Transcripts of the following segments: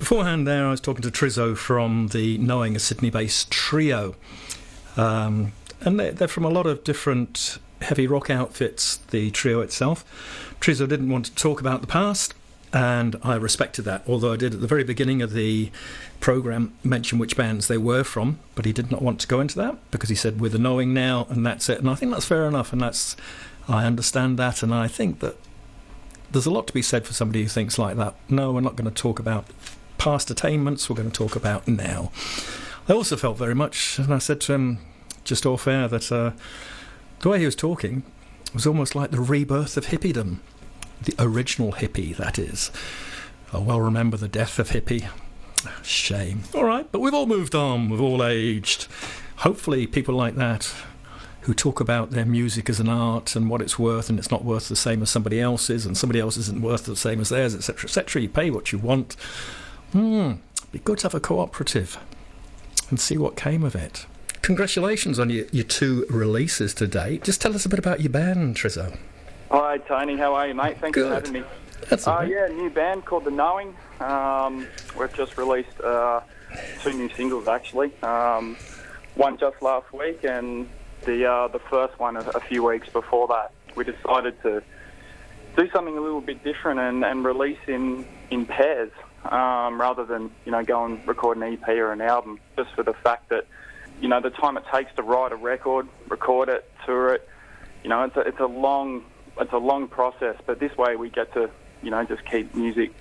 Beforehand there, I was talking to Trizo from the Knowing, a Sydney-based trio. And they're from a lot of different heavy rock outfits, the trio itself. Trizo didn't want to talk about the past, and I respected that, although I did at the very beginning of the programme mention which bands they were from, but he did not want to go into that because he said we're the Knowing now and that's it. And I think that's fair enough, and I understand that, and I think that there's a lot to be said for somebody who thinks like that. No, we're not going to talk about past attainments, we're going to talk about now. I also felt very much, and I said to him just off air, that the way he was talking was almost like the rebirth of hippiedom. The original hippie, that is. I well remember the death of hippie. Shame. All right, but we've all moved on, we've all aged. Hopefully people like that, who talk about their music as an art and what it's worth, and it's not worth the same as somebody else's, and somebody else isn't worth the same as theirs, etc., etc. You pay what you want. Be good to have a cooperative and see what came of it. Congratulations on your 2 releases to date. Just tell us a bit about your band, Trizo. Hi, Tony. How are you, mate? Thanks for having me. That's all right. Yeah, new band called The Knowing. We've just released 2 new singles, actually. One just last week, and the first one a few weeks before that. We decided to do something a little bit different and release in pairs rather than go and record an EP or an album, just for the fact that the time it takes to write a record, record it, tour it, it's a long process. But this way we get to just keep music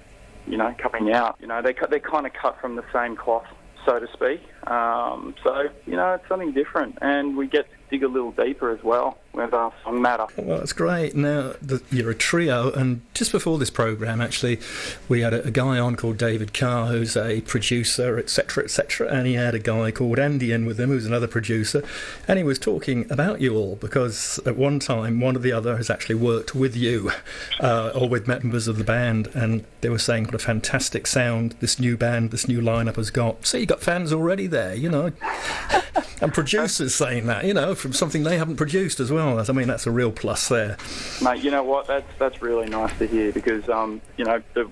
coming out. They kind of cut from the same cloth, so to speak. So it's something different, and we get to dig a little deeper as well with our song matter. Well, that's great. Now, you're a trio, and just before this programme, actually, we had a guy on called David Carr, who's a producer, etc., etc., and he had a guy called Andy in with him, who's another producer, and he was talking about you all, because at one time, one or the other has actually worked with you, or with members of the band, and they were saying what a fantastic sound this new band, this new lineup has got. So you got fans already there, and producers saying that, from something they haven't produced as well. I mean, that's a real plus there. Mate, you know what? That's really nice to hear, because,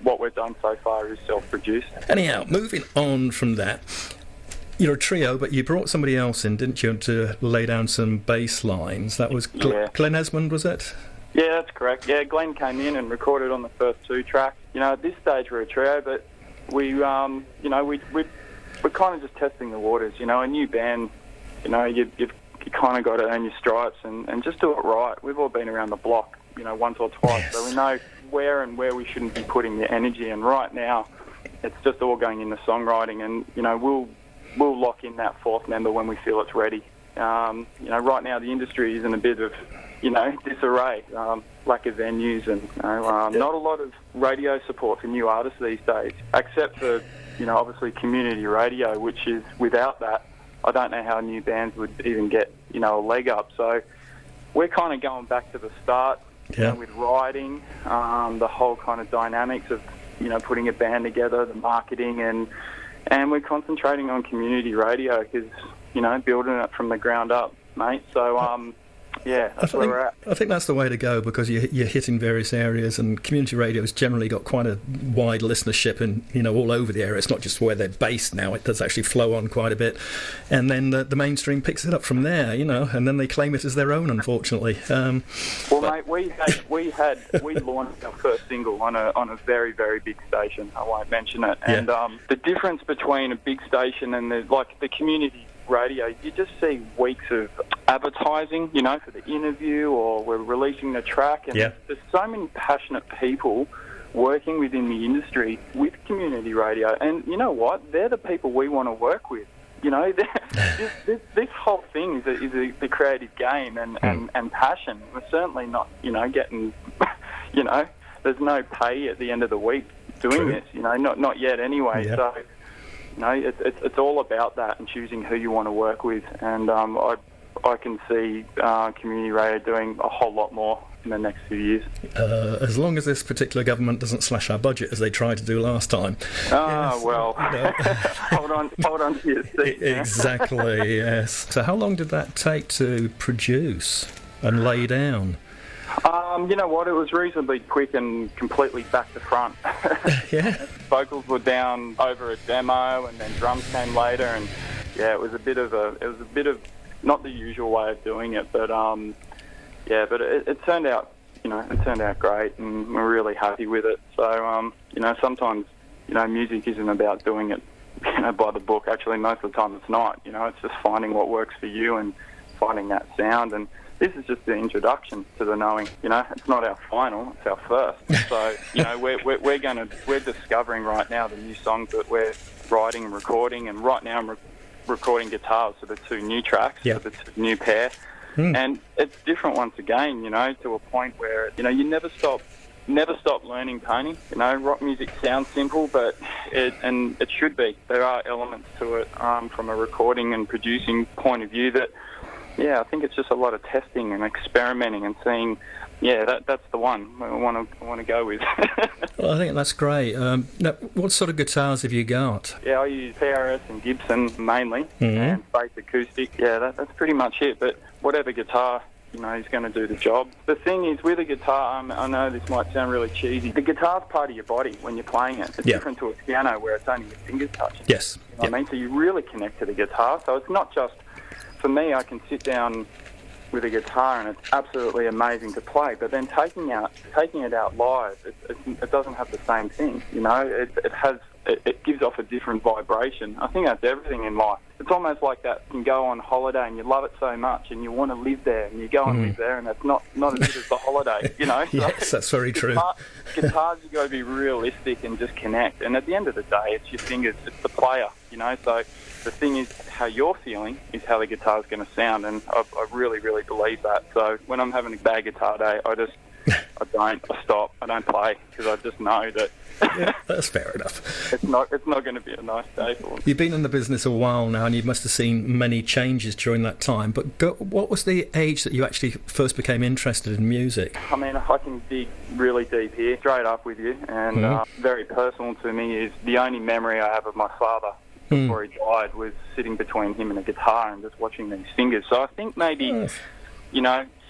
what we've done so far is self-produced. Anyhow, moving on from that, you're a trio, but you brought somebody else in, didn't you, to lay down some bass lines? That was Glenn Esmond, was it? Yeah, that's correct. Yeah, Glenn came in and recorded on the first 2 tracks. At this stage we're a trio, but we're kind of just testing the waters. A new band, you've kind of got to earn your stripes and just do it right. We've all been around the block, once or twice, yes. So we know where we shouldn't be putting the energy. And right now, it's just all going into songwriting, and we'll lock in that 4th member when we feel it's ready. Right now the industry is in a bit of disarray, lack of venues, and not a lot of radio support for new artists these days, except for obviously community radio, which is, without that, I don't know how new bands would even get, a leg up. So we're kind of going back to the start, with writing, the whole kind of dynamics of, putting a band together, the marketing, and we're concentrating on community radio because, building it from the ground up, mate. So, that's where we're at. I think that's the way to go, because you're hitting various areas, and community radio has generally got quite a wide listenership and all over the area. It's not just where they're based now, it does actually flow on quite a bit, and then the mainstream picks it up from there, and then they claim it as their own, unfortunately. Mate, we launched our first single on a very, very big station. I won't mention it. And the difference between a big station and the community radio, you just see weeks of advertising, for the interview, or we're releasing the track, and there's so many passionate people working within the industry with community radio, and you know what? They're the people we want to work with. This whole thing is a creative game and passion. We're certainly not, getting, there's no pay at the end of the week doing this, not yet anyway. So, it's all about that and choosing who you want to work with. And I can see community radio doing a whole lot more in the next few years. As long as this particular government doesn't slash our budget as they tried to do last time. Hold on to your seat. Exactly, yes. So how long did that take to produce and lay down? You know what? It was reasonably quick and completely back to front. Yeah. Vocals were down over a demo, and then drums came later, and yeah, it was a bit of not the usual way of doing it, but but it turned out, it turned out great, and we're really happy with it. So sometimes music isn't about doing it by the book. Actually, most of the time it's not. It's just finding what works for you and finding that sound. And this is just the introduction to the Knowing. It's not our final; it's our first. So we're discovering right now the new songs that we're writing and recording. And right now I'm recording guitars for the 2 new tracks, for the 2 new pair. And it's different once again. To a point where you never stop learning, Tony. Rock music sounds simple, but it should be. There are elements to it from a recording and producing point of view that, I think it's just a lot of testing and experimenting and seeing, that's the one I want to go with. Well, I think that's great. Now, what sort of guitars have you got? Yeah, I use PRS and Gibson mainly, and bass acoustic. Yeah, that's pretty much it. But whatever guitar is going to do the job. The thing is, with a guitar, I know this might sound really cheesy, the guitar's part of your body when you're playing it. It's different to a piano where it's only your fingers touching. Yes. You know what I mean? So you really connect to the guitar. So it's not just, for me, I can sit down with a guitar and it's absolutely amazing to play, but then taking it out live, it doesn't have the same thing. It gives off a different vibration. I think that's everything in life. It's almost like that. You can go on holiday and you love it so much and you want to live there, and you go and live there, and that's not as good as the holiday, So yes, that's very true. Guitars, you got to be realistic and just connect. And at the end of the day, it's your fingers, it's the player, So the thing is, how you're feeling is how the guitar's going to sound, and I really, really believe that. So when I'm having a bad guitar day, I stop, I don't play, because I just know that that's fair enough. It's not going to be a nice day for me. You've been in the business a while now, and you must have seen many changes during that time. But what was the age that you actually first became interested in music? I mean, I can dig really deep here, straight up with you, and very personal to me is the only memory I have of my father before he died was sitting between him and a guitar and just watching these fingers. So I think maybe,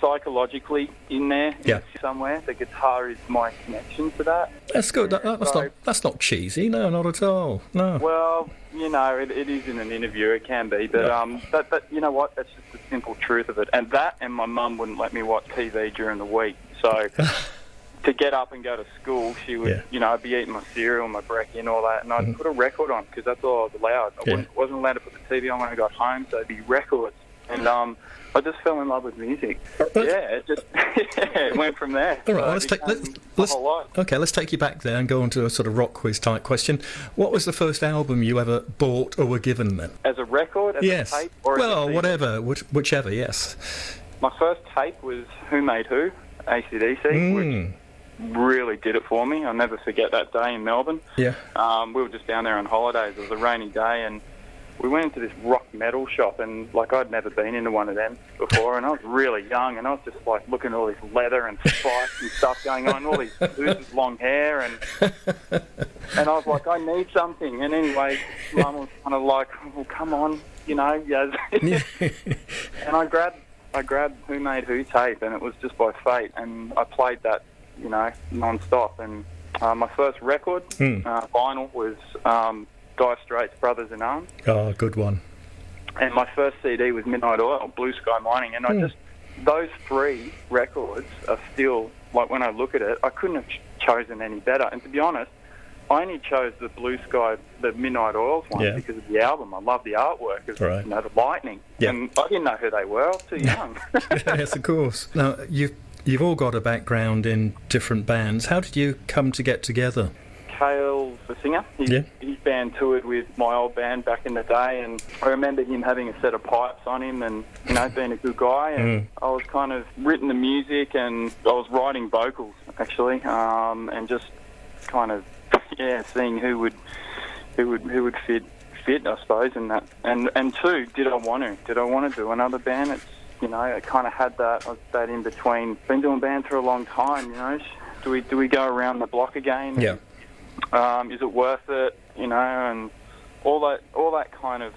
psychologically in there somewhere, the guitar is my connection to that. That's good. That's not cheesy. No, not at all. No. Well, it is in an interview. It can be, but you know what? That's just the simple truth of it. And my mum wouldn't let me watch TV during the week. So to get up and go to school, she would, I'd be eating my cereal, my brekkie and all that, and I'd put a record on because that's all I was allowed. I wasn't allowed to put the TV on when I got home, so it'd be records. And I just fell in love with music. It went from there. All right, let's take you back there and go on to a sort of rock quiz type question. What was the first album you ever bought or were given then? As a record, as a tape, or as a whatever, whichever. Yes. My first tape was Who Made Who, AC/DC, which really did it for me. I'll never forget that day in Melbourne. Yeah. We were just down there on holidays. It was a rainy day, and we went into this rock metal shop, and I'd never been into one of them before, and I was really young, and I was just looking at all this leather and spikes and stuff going on, all these dudes with long hair, and I was like, I need something. And anyway, Mum was kind of like, well, come on, Yaz. And I grabbed Who Made Who tape, and it was just by fate, and I played that, non-stop. And my first record, vinyl, was Dire Straits' Brothers in Arms. Oh, good one. And my first CD was Midnight Oil, Blue Sky Mining, and those 3 records are still, when I look at it, I couldn't have chosen any better. And to be honest, I only chose the Blue Sky, the Midnight Oils one because of the album. I love the artwork of the lightning. Yeah. And I didn't know who they were. I was too young. Yes, of course. Now, you've all got a background in different bands. How did you come to get together? Cale's the singer. His band toured with my old band back in the day, and I remember him having a set of pipes on him and, being a good guy. And I was kind of written the music, and I was writing vocals, actually, and just kind of, seeing who would fit, I suppose, in that. And 2, did I want to do another band? It's, I kind of had that in between. Been doing band for a long time, Do we go around the block again? Yeah. Is it worth it? And all that kind of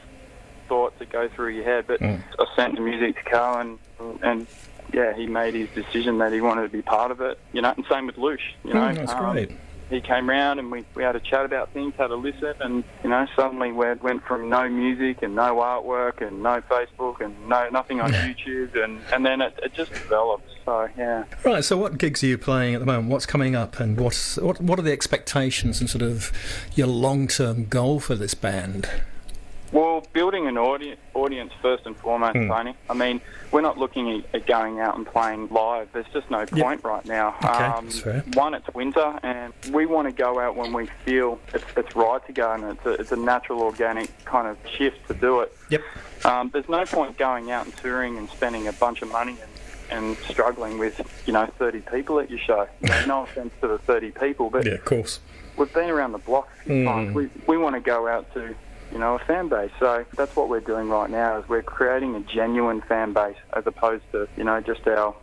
thoughts that go through your head. But I sent the music to Carl, and he made his decision that he wanted to be part of it, you know, and same with Lush, you know. That's great. He came round and we had a chat about things, had a listen, and, you know, suddenly we went from no music and no artwork and no Facebook and nothing on YouTube, and then it just developed, so, yeah. Right, so what gigs are you playing at the moment? What's coming up, and what are the expectations and sort of your long-term goal for this band? Well, building an audience first and foremost, Tony. I mean, we're not looking at going out and playing live. There's just no point right now. Okay, that's fair. One, it's winter, and we want to go out when we feel it's right to go, and it's a natural, organic kind of shift to do it. Yep. There's no point going out and touring and spending a bunch of money and struggling with, you know, 30 people at your show. You know, no offence to the 30 people, but yeah, of course. We've been around the block a few times. We want to go out to, you know, a fan base. So that's what we're doing right now, is we're creating a genuine fan base as opposed to, you know, just our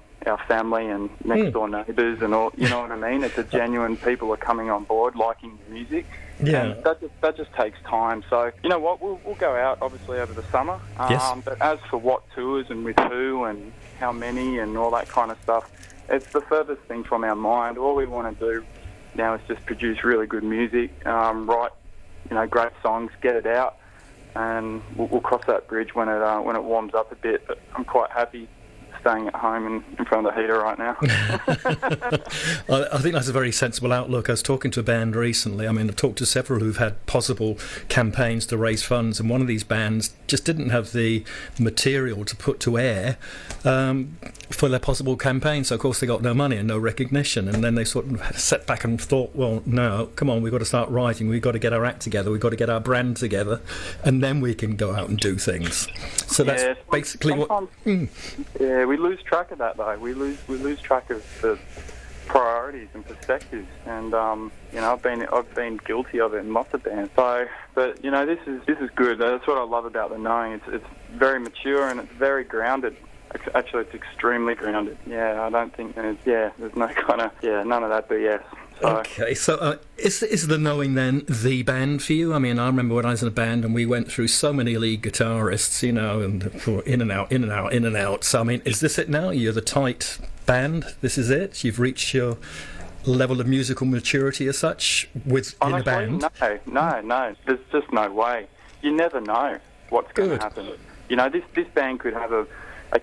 family and next door neighbours and all, you know what I mean? It's a genuine people are coming on board, liking the music. Yeah. And that just takes time. So, you know what, we'll go out, obviously, over the summer. Yes. But as for what tours and with who and how many and all that kind of stuff, it's the furthest thing from our mind. All we want to do now is just produce really good music, write, you know, great songs, get it out, and we'll cross that bridge when it warms up a bit. But I'm quite happy staying at home and in front of the heater right now. I think that's a very sensible outlook. I was talking to a band recently. I mean, I've talked to several who've had possible campaigns to raise funds, and one of these bands just didn't have the material to put to air for their possible campaign. So, of course, they got no money and no recognition. And then they sort of sat back and thought, well, no, come on, we've got to start writing. We've got to get our act together. We've got to get our brand together. And then we can go out and do things. So that's basically what... Yeah, we lose track of that, though. We lose track of the priorities and perspectives, and you know, I've been guilty of it in lots of bands. So, but you know, this is good. That's what I love about the Knowing. It's very mature and it's very grounded. Actually, it's extremely grounded. Yeah, I don't think there's no kind of none of that BS. So. Okay, so is the Knowing then the band for you? I mean, I remember when I was in a band and we went through so many lead guitarists, you know, and in and out. So, I mean, is this it now? You're the tight band? This is it? You've reached your level of musical maturity as such within a band? No. There's just no way. You never know what's going to happen. You know, this band could have a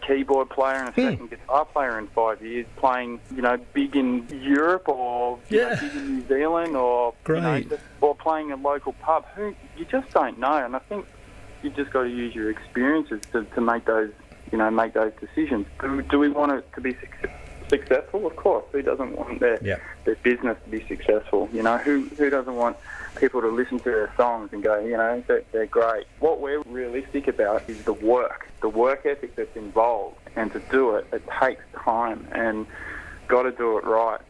keyboard player and a second guitar player in 5 years, playing, you know, big in Europe or big in New Zealand or or playing a local pub. You just don't know, and I think you've just got to use your experiences to make those decisions. Do we want it to be successful? Of course. Who doesn't want their business to be successful? You know, who doesn't want people to listen to their songs and go, you know, they're great. What we're realistic about is the work ethic that's involved, and to do it takes time, and got to do it right.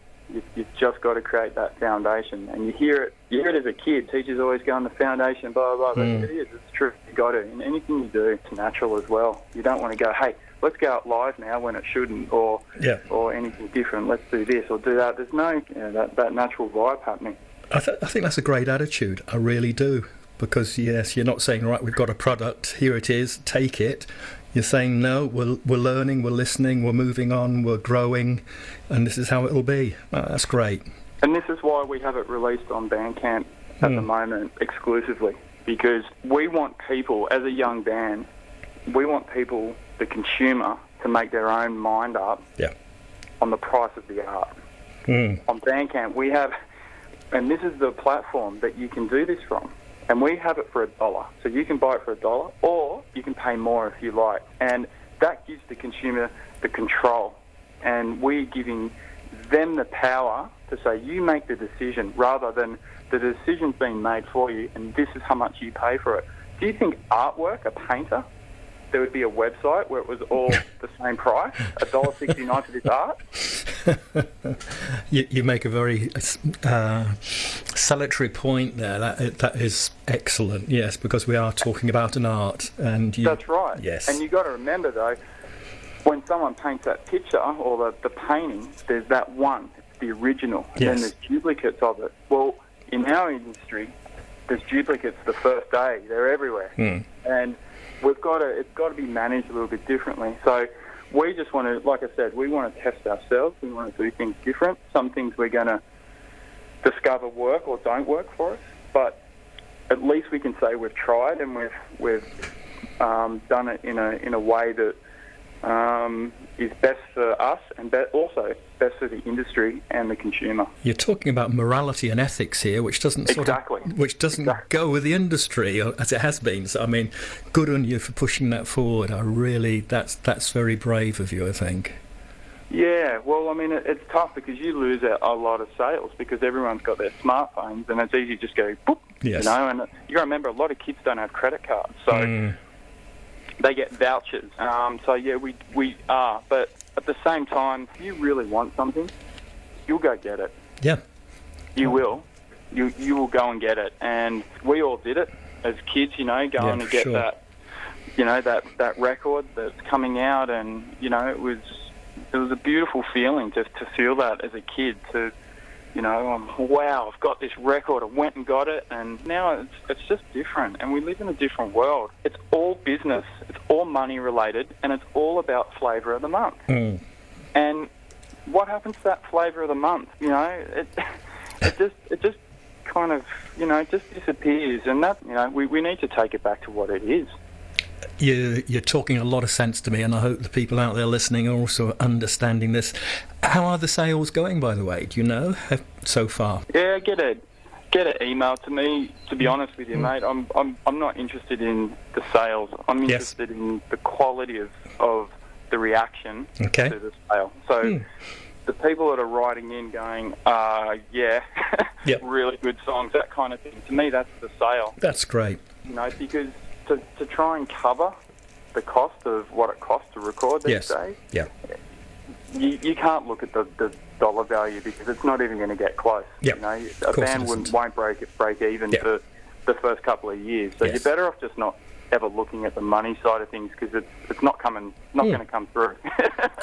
You've just got to create that foundation, and you hear it as a kid. Teachers always go on the foundation, blah blah blah. But it is, it's true. You got to, and anything you do, it's natural as well. You don't want to go, hey, let's go out live now when it shouldn't, or anything different. Let's do this or do that. There's no that natural vibe happening. I think that's a great attitude. I really do. Because, yes, you're not saying, right, we've got a product, here it is, take it. You're saying, no, we're learning, we're listening, we're moving on, we're growing, and this is how it'll be. That's great. And this is why we have it released on Bandcamp at the moment exclusively, because we want people, as a young band, we want people, the consumer, to make their own mind up on the price of the art. On Bandcamp, we have, and this is the platform that you can do this from. And we have it for $1. So you can buy it for $1, or you can pay more if you like. And that gives the consumer the control. And we're giving them the power to say, you make the decision, rather than the decision's being made for you, and this is how much you pay for it. Do you think artwork, a painter, there would be a website where it was all the same price, $1.69 for this art? You make a very salutary point there. That is excellent. Yes, because we are talking about an art, and that's right. Yes, and you got to remember though, when someone paints that picture or the painting, there's that one, it's the original, and then there's duplicates of it. Well, in our industry, there's duplicates the first day. They're everywhere, and it's got to be managed a little bit differently. So we just want to, like I said, we want to test ourselves. We want to do things different. Some things we're going to discover work or don't work for us, but at least we can say we've tried and we've done it in a way that is best for us and also best for the industry and the consumer. You're talking about morality and ethics here, which doesn't go with the industry as it has been. So I mean, good on you for pushing that forward. That's very brave of you, I think. Yeah, well, I mean, it's tough because you lose a lot of sales because everyone's got their smartphones and it's easy to just go boop, yes. And you remember a lot of kids don't have credit cards, so they get vouchers. So yeah, we are, but at the same time, if you really want something, you'll go get it. Yeah, you will. You will go and get it, and we all did it as kids. Going to get that, that record that's coming out, and it was a beautiful feeling to feel that as a kid. Wow, I've got this record. I went and got it, and now it's just different, and we live in a different world. It's all business, it's all money related, and it's all about flavour of the month. And what happens to that flavour of the month? It just kind of just disappears, and that we need to take it back to what it is. You're talking a lot of sense to me, and I hope the people out there listening are also understanding this. How are the sales going, by the way? Do you know so far? Yeah, get an email to me. To be honest with you, mate, I'm not interested in the sales. I'm interested in the quality of the reaction to the sale. So the people that are writing in going, really good songs, that kind of thing. To me, that's the sale. That's great. Because to try and cover the cost of what it costs to record these days, you can't look at the dollar value because it's not even going to get close. A band won't break even for the first couple of years. So you're better off just not ever looking at the money side of things because it's not going to come through.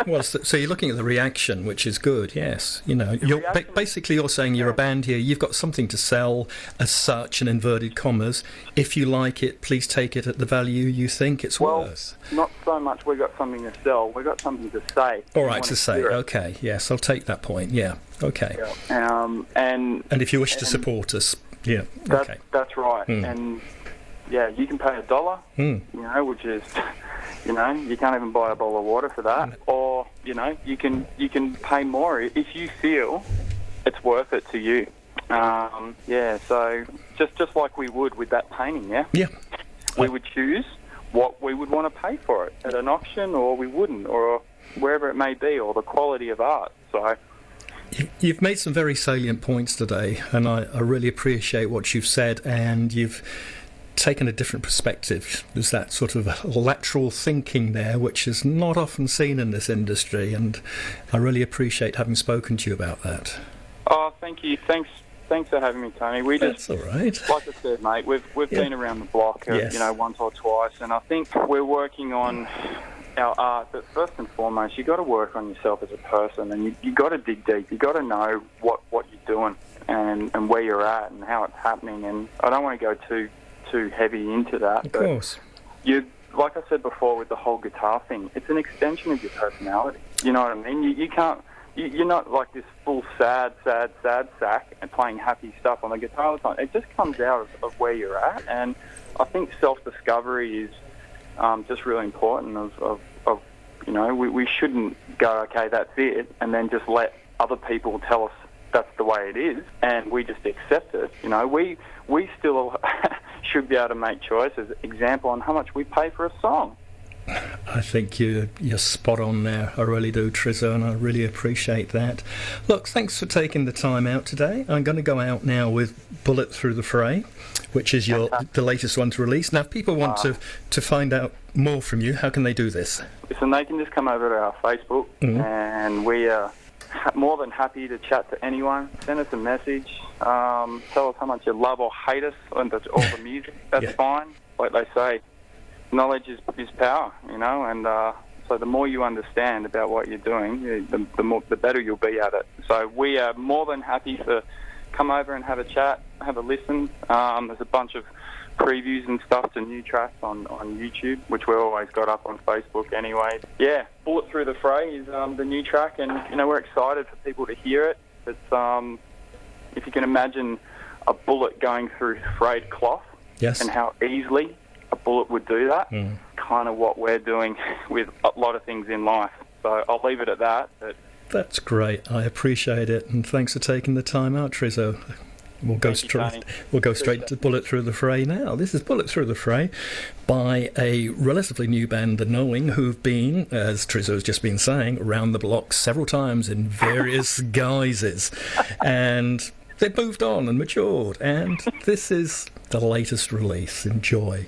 Well, so you're looking at the reaction, which is good. Yes, you're saying you're a band here. You've got something to sell, as such, in inverted commas. If you like it, please take it at the value you think it's worth. Not so much. We've got something to sell. We've got something to say. All right, to say. Okay. Yes, I'll take that point. Yeah. Okay. Yeah. And if you wish to support us, that's right. And yeah, you can pay $1, which is, you can't even buy a bowl of water for that. Or, you can pay more if you feel it's worth it to you. So just like we would with that painting, we would choose what we would want to pay for it at an auction, or we wouldn't, or wherever it may be, or the quality of art. So you've made some very salient points today, and I really appreciate what you've said, and you've taken a different perspective. There's that sort of lateral thinking there, which is not often seen in this industry, and I really appreciate having spoken to you about that. Oh, thank you. Thanks for having me, Tony. That's all right. Like I said, mate, we've been around the block, once or twice, and I think we're working on our art. But first and foremost, you got to work on yourself as a person, and you got to dig deep. You got to know what you're doing and where you're at and how it's happening. And I don't want to go too heavy into that. Of course. Like I said before with the whole guitar thing, it's an extension of your personality. You know what I mean? You can't. You're not like this full sad sack and playing happy stuff on the guitar all the time. It just comes out of where you're at, and I think self-discovery is just really important. We shouldn't go, okay, that's it, and then just let other people tell us that's the way it is, and we just accept it. We still should be able to make choices. Example on how much we pay for a song. I think you're spot on there. I really do, Trizo, and I really appreciate that. Look, thanks for taking the time out today. I'm going to go out now with Bullet Through the Frey, which is the latest one to release. Now, if people want to find out more from you, how can they do this? Listen, they can just come over to our Facebook, and we are more than happy to chat to anyone. Send us a message. Tell us how much you love or hate us, and all the music. That's fine. Like they say, knowledge is power, and so the more you understand about what you're doing, the better you'll be at it. So we are more than happy to come over and have a chat, have a listen. There's a bunch of previews and stuff to new tracks on YouTube, which we've always got up on Facebook anyway. Yeah, Bullet Through the Frey is the new track, and we're excited for people to hear it. It's if you can imagine a bullet going through frayed cloth, yes, and how easily a bullet would do that, kind of what we're doing with a lot of things in life. So I'll leave it at that. But that's great. I appreciate it, and thanks for taking the time out, Trizo. We'll go straight to Bullet Through the Frey now. This is Bullet Through the Frey by a relatively new band, The Knowing, who've been, as Trizo's just been saying, around the block several times in various guises. And they've moved on and matured. And this is the latest release. Enjoy.